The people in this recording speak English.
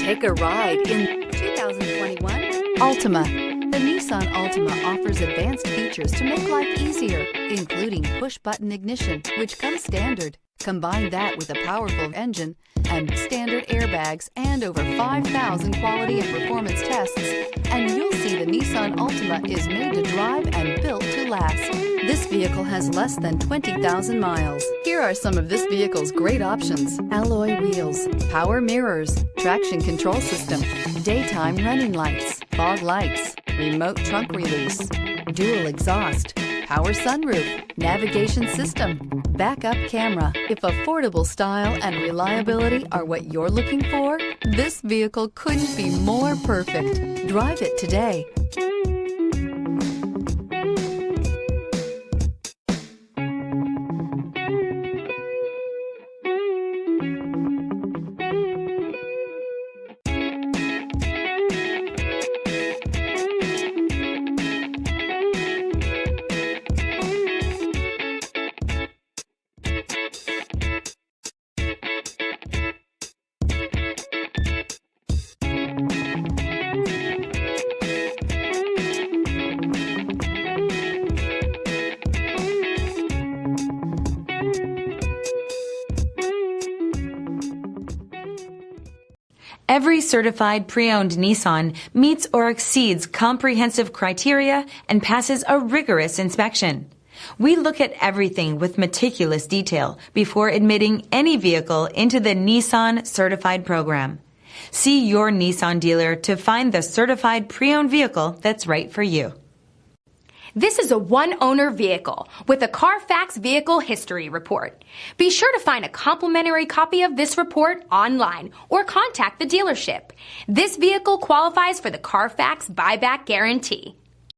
Take a ride in 2021 Altima. The Nissan Altima offers advanced features to make life easier, including push-button ignition, which comes standard. Combine that with a powerful engine and standard airbags and over 5,000 quality and performance tests, and you'll see the Nissan Altima is made to drive and built to last. This vehicle has less than 20,000 miles. Here are some of this vehicle's great options: alloy wheels, power mirrors, traction control system, daytime running lights, fog lights, remote trunk release, dual exhaust, power sunroof, navigation system, backup camera. If affordable style and reliability are what you're looking for, this vehicle couldn't be more perfect. Drive it today. Every certified pre-owned Nissan meets or exceeds comprehensive criteria and passes a rigorous inspection. We look at everything with meticulous detail before admitting any vehicle into the Nissan Certified program. See your Nissan dealer to find the certified pre-owned vehicle that's right for you. This is a one-owner vehicle with a Carfax Vehicle History Report. Be sure to find a complimentary copy of this report online or contact the dealership. This vehicle qualifies for the Carfax Buyback Guarantee.